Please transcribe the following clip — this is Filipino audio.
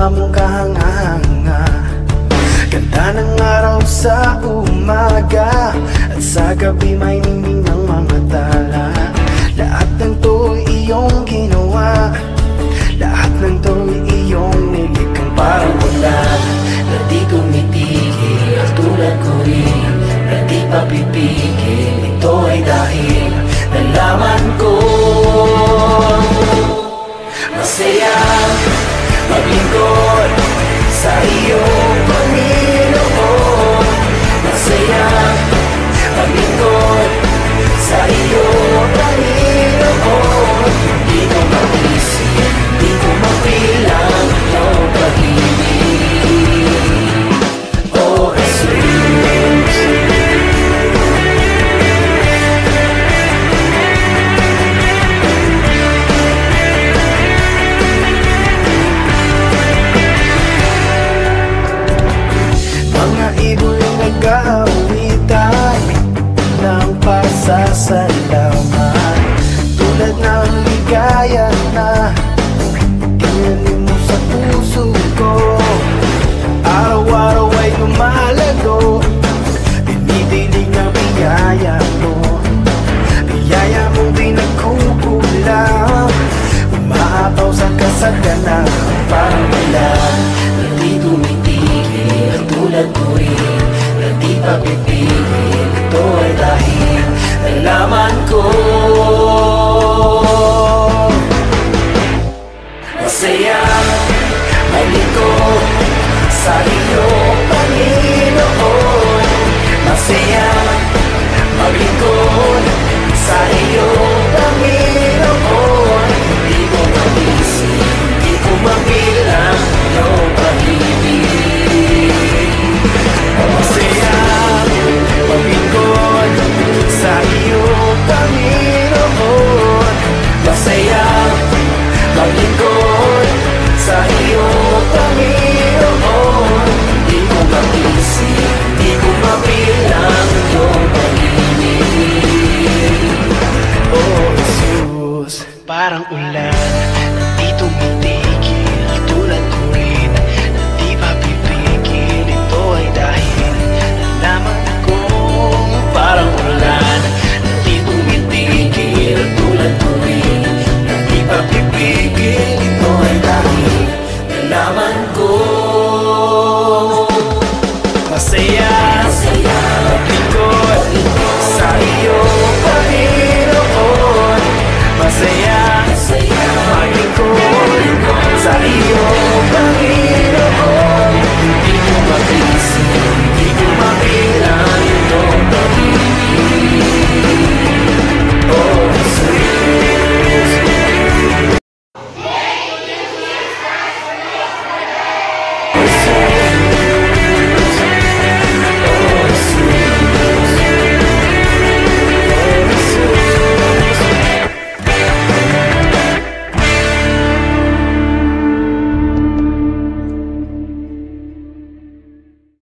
mong kahanga-hanga. Ganda ng araw sa umaga, at sa gabi may ningning ng mga tala. Lahat ng to'y iyong ginawa, lahat ng to'y iyong nilikang parang ulan na di tumitigil. At tulad ko rin na di papipigil, ito ay dahil nalaman ko masaya maglingkod sa iyo, Panginoon. Masaya maglingkod sa iyo, Panginoon. Hindi ko mag-isip, hindi ko mapilang iyong pag-ibig, oh Jesus. Mga ibon nag-aawitan ng pasasalamat, tulad ng ligaya na inalim mo sa puso ko. Araw-araw ay lumalago, dinidinig ng biyaya mo, biyaya mong di nagkukulang, umaapaw sa kasagana parang ulan na di tumitigil. At tulad ko rin na di papipigil, ito ay dahil nalaman ko masaya maglingkod sa iyo, Panginoon. Masaya maglingkod sa iyo, Panginoon. Hindi ko mag-isip, hindi ko mabilang iyong pag-ibig. Masaya maglingkod sa iyo, Panginoon. Masaya maglingkod sa iyo, Panginoon. Hindi ko mag-isip, hindi ko mabilang iyong pag-ibig, oh Jesus. Parang ulan